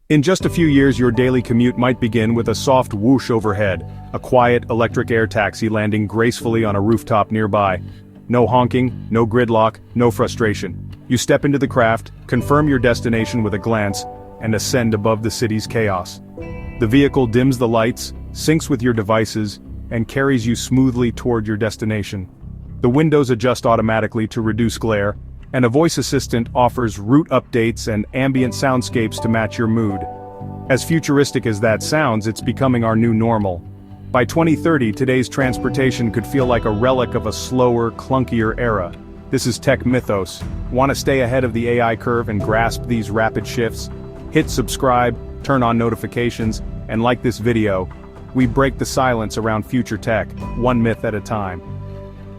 In just a few years, your daily commute might begin with a soft whoosh overhead, a quiet electric air taxi landing gracefully on a rooftop nearby. No honking, no gridlock, no frustration. You step into the craft, confirm your destination with a glance, and ascend above the city's chaos. The vehicle dims the lights, syncs with your devices, and carries you smoothly toward your destination. The windows adjust automatically to reduce glare, and a voice assistant offers route updates and ambient soundscapes to match your mood. As futuristic as that sounds, it's becoming our new normal. By 2030, today's transportation could feel like a relic of a slower, clunkier era. This is Tech Mythos. Want to stay ahead of the AI curve and grasp these rapid shifts? Hit subscribe, turn on notifications, and like this video. We break the silence around future tech, one myth at a time.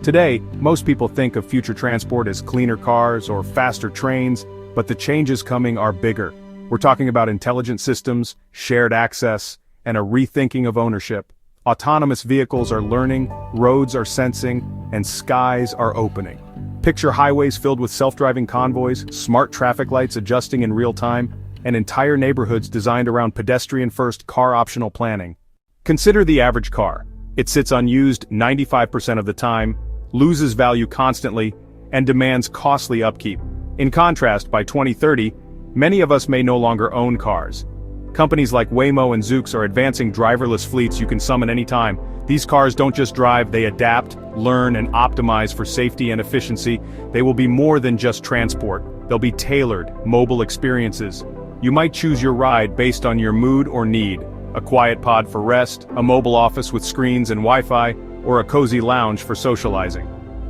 Today, most people think of future transport as cleaner cars or faster trains, but the changes coming are bigger. We're talking about intelligent systems, shared access, and a rethinking of ownership. Autonomous vehicles are learning, roads are sensing, and skies are opening. Picture highways filled with self-driving convoys, smart traffic lights adjusting in real time, and entire neighborhoods designed around pedestrian-first, car-optional planning. Consider the average car. It sits unused 95% of the time, loses value constantly, and demands costly upkeep. In contrast, by 2030, many of us may no longer own cars. Companies like Waymo and Zoox are advancing driverless fleets you can summon anytime. These cars don't just drive, they adapt, learn, and optimize for safety and efficiency. They will be more than just transport. They'll be tailored, mobile experiences. You might choose your ride based on your mood or need. A quiet pod for rest, a mobile office with screens and Wi-Fi, or a cozy lounge for socializing.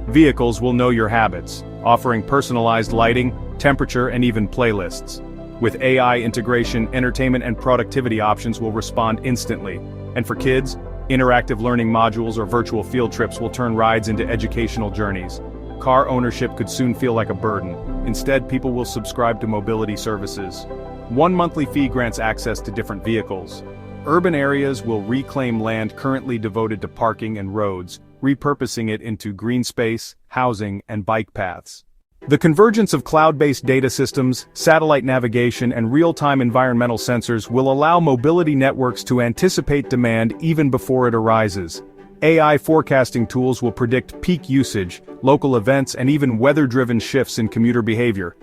Vehicles will know your habits, offering personalized lighting, temperature, and even playlists. With AI integration, entertainment and productivity options will respond instantly. And for kids, interactive learning modules or virtual field trips will turn rides into educational journeys. Car ownership could soon feel like a burden. Instead, people will subscribe to mobility services. One monthly fee grants access to different vehicles. Urban areas will reclaim land currently devoted to parking and roads, repurposing it into green space, housing, and bike paths. The convergence of cloud-based data systems, satellite navigation, and real-time environmental sensors will allow mobility networks to anticipate demand even before it arises. AI forecasting tools will predict peak usage, local events, and even weather-driven shifts in commuter behavior.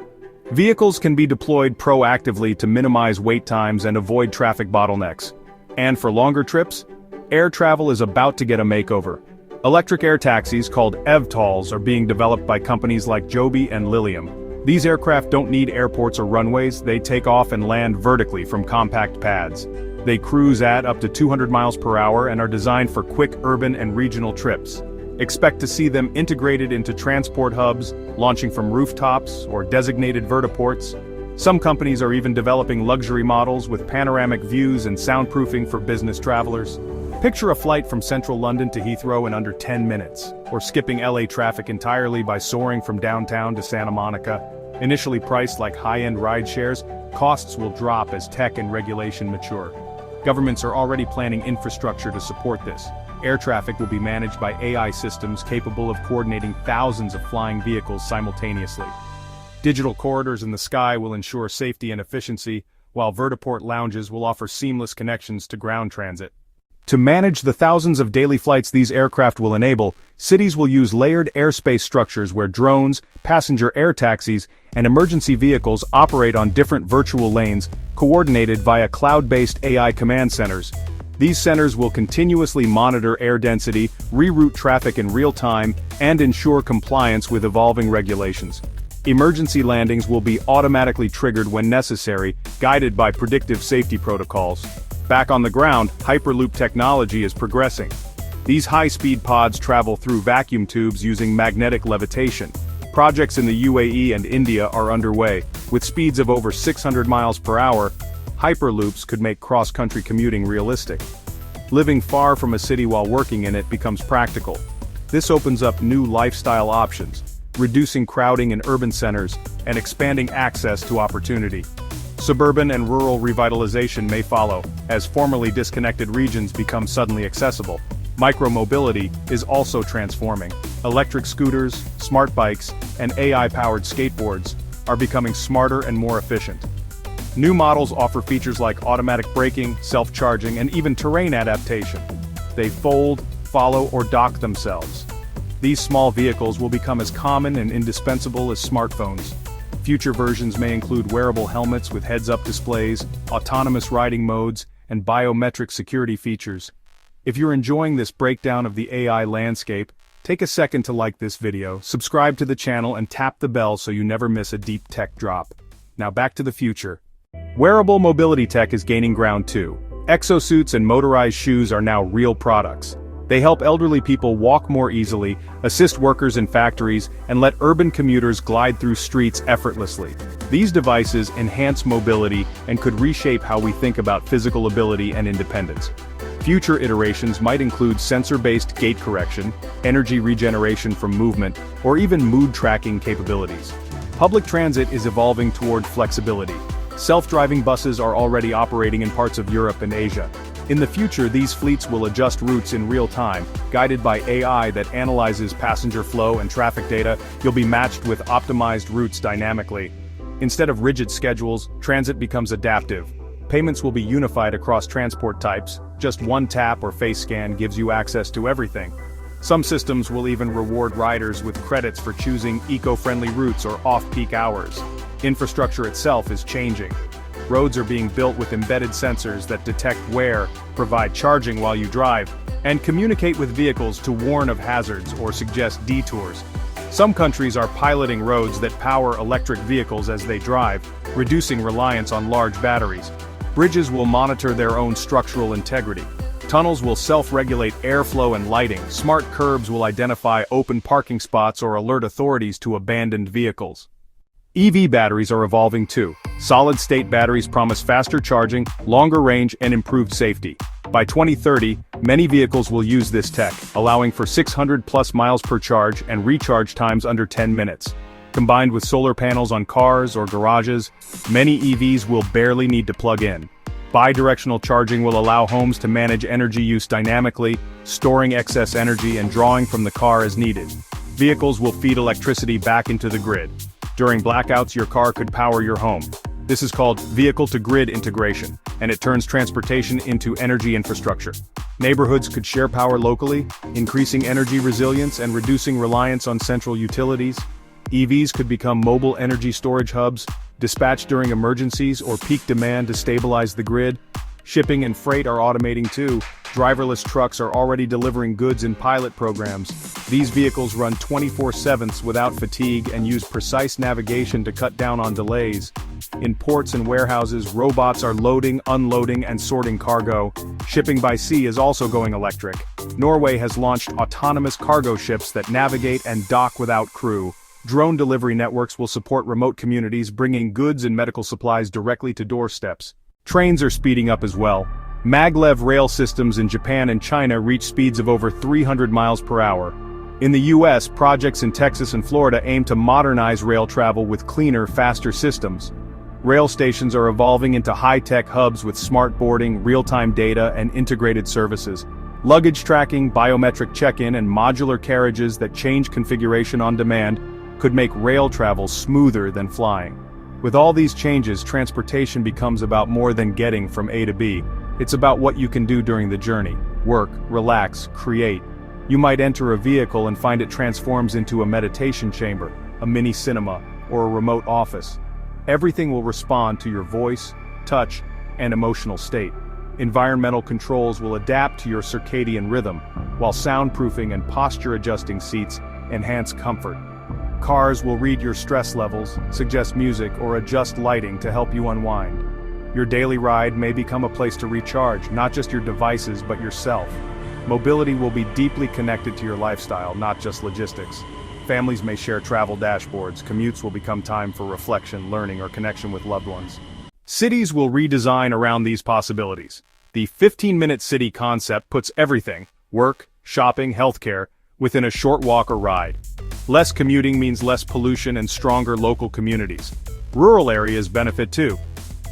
Vehicles can be deployed proactively to minimize wait times and avoid traffic bottlenecks. And for longer trips, air travel is about to get a makeover. Electric air taxis called eVTOLs are being developed by companies like Joby and Lilium. These aircraft don't need airports or runways, they take off and land vertically from compact pads. They cruise at up to 200 miles per hour and are designed for quick urban and regional trips. Expect to see them integrated into transport hubs, launching from rooftops or designated vertiports. Some companies are even developing luxury models with panoramic views and soundproofing for business travelers. Picture a flight from central London to Heathrow in under 10 minutes, or skipping LA traffic entirely by soaring from downtown to Santa Monica. Initially priced like high-end ride shares, costs will drop as tech and regulation mature. Governments are already planning infrastructure to support this. Air traffic will be managed by AI systems capable of coordinating thousands of flying vehicles simultaneously. Digital corridors in the sky will ensure safety and efficiency, while vertiport lounges will offer seamless connections to ground transit. To manage the thousands of daily flights these aircraft will enable, cities will use layered airspace structures where drones, passenger air taxis, and emergency vehicles operate on different virtual lanes, coordinated via cloud-based AI command centers. These centers will continuously monitor air density, reroute traffic in real time, and ensure compliance with evolving regulations. Emergency landings will be automatically triggered when necessary, guided by predictive safety protocols. Back on the ground, Hyperloop technology is progressing. These high-speed pods travel through vacuum tubes using magnetic levitation. Projects in the UAE and India are underway. With speeds of over 600 miles per hour, Hyperloops could make cross-country commuting realistic. Living far from a city while working in it becomes practical. This opens up new lifestyle options, reducing crowding in urban centers, and expanding access to opportunity. Suburban and rural revitalization may follow, as formerly disconnected regions become suddenly accessible. Micromobility is also transforming. Electric scooters, smart bikes, and AI-powered skateboards are becoming smarter and more efficient. New models offer features like automatic braking, self-charging, and even terrain adaptation. They fold, follow, or dock themselves. These small vehicles will become as common and indispensable as smartphones. Future versions may include wearable helmets with heads-up displays, autonomous riding modes, and biometric security features. If you're enjoying this breakdown of the AI landscape, take a second to like this video, subscribe to the channel, and tap the bell so you never miss a deep tech drop. Now back to the future. Wearable mobility tech is gaining ground too. Exosuits and motorized shoes are now real products. They help elderly people walk more easily, assist workers in factories, and let urban commuters glide through streets effortlessly. These devices enhance mobility and could reshape how we think about physical ability and independence. Future iterations might include sensor-based gait correction, energy regeneration from movement, or even mood tracking capabilities. Public transit is evolving toward flexibility. Self-driving buses are already operating in parts of Europe and Asia. In the future, these fleets will adjust routes in real time, guided by AI that analyzes passenger flow and traffic data. You'll be matched with optimized routes dynamically. Instead of rigid schedules, transit becomes adaptive. Payments will be unified across transport types. Just one tap or face scan gives you access to everything. Some systems will even reward riders with credits for choosing eco-friendly routes or off-peak hours. Infrastructure itself is changing. Roads are being built with embedded sensors that detect wear, provide charging while you drive, and communicate with vehicles to warn of hazards or suggest detours. Some countries are piloting roads that power electric vehicles as they drive, reducing reliance on large batteries. Bridges will monitor their own structural integrity. Tunnels will self-regulate airflow and lighting. Smart curbs will identify open parking spots or alert authorities to abandoned vehicles. EV batteries are evolving too. Solid-state batteries promise faster charging, longer range, and improved safety. By 2030, many vehicles will use this tech, allowing for 600+ miles per charge and recharge times under 10 minutes. Combined with solar panels on cars or garages, many EVs will barely need to plug in. Bidirectional charging will allow homes to manage energy use dynamically, storing excess energy and drawing from the car as needed. Vehicles will feed electricity back into the grid. During blackouts, your car could power your home. This is called vehicle-to-grid integration, and it turns transportation into energy infrastructure. Neighborhoods could share power locally, increasing energy resilience and reducing reliance on central utilities. EVs could become mobile energy storage hubs, dispatched during emergencies or peak demand to stabilize the grid. Shipping and freight are automating too. Driverless trucks are already delivering goods in pilot programs. These vehicles run 24/7 without fatigue and use precise navigation to cut down on delays. In ports and warehouses, robots are loading, unloading, and sorting cargo. Shipping by sea is also going electric. Norway has launched autonomous cargo ships that navigate and dock without crew. Drone delivery networks will support remote communities, bringing goods and medical supplies directly to doorsteps. Trains are speeding up as well. Maglev rail systems in Japan and China reach speeds of over 300 miles per hour. In the US, projects in Texas and Florida aim to modernize rail travel with cleaner, faster systems. Rail stations are evolving into high-tech hubs with smart boarding, real-time data, and integrated services. Luggage tracking, biometric check-in, and modular carriages that change configuration on demand could make rail travel smoother than flying. With all these changes, transportation becomes about more than getting from A to B. It's about what you can do during the journey. Work, relax, create. You might enter a vehicle and find it transforms into a meditation chamber, a mini cinema, or a remote office. Everything will respond to your voice, touch, and emotional state. Environmental controls will adapt to your circadian rhythm, while soundproofing and posture-adjusting seats enhance comfort. Cars will read your stress levels, suggest music, or adjust lighting to help you unwind. Your daily ride may become a place to recharge, not just your devices but yourself. Mobility will be deeply connected to your lifestyle, not just logistics. Families may share travel dashboards, commutes will become time for reflection, learning, or connection with loved ones. Cities will redesign around these possibilities. The 15-minute city concept puts everything, work, shopping, healthcare, within a short walk or ride. Less commuting means less pollution and stronger local communities. Rural areas benefit too.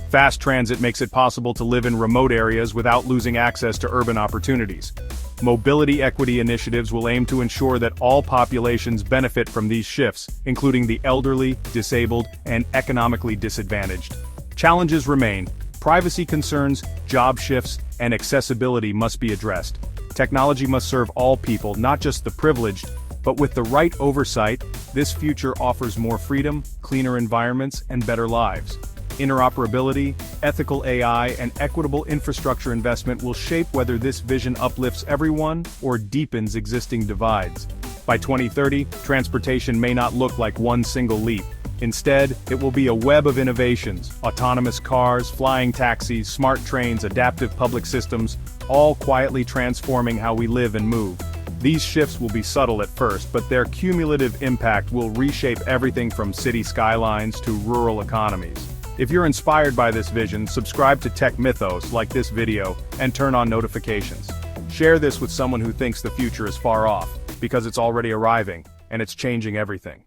Fast transit makes it possible to live in remote areas without losing access to urban opportunities. Mobility equity initiatives will aim to ensure that all populations benefit from these shifts, including the elderly, disabled, and economically disadvantaged. Challenges remain. Privacy concerns, job shifts, and accessibility must be addressed. Technology must serve all people, not just the privileged, but with the right oversight, this future offers more freedom, cleaner environments, and better lives. Interoperability, ethical AI, and equitable infrastructure investment will shape whether this vision uplifts everyone or deepens existing divides. By 2030, transportation may not look like one single leap. Instead, it will be a web of innovations: autonomous cars, flying taxis, smart trains, adaptive public systems, all quietly transforming how we live and move. These shifts will be subtle at first, but their cumulative impact will reshape everything from city skylines to rural economies. If you're inspired by this vision, subscribe to Tech Mythos, like this video, and turn on notifications. Share this with someone who thinks the future is far off, because it's already arriving, and it's changing everything.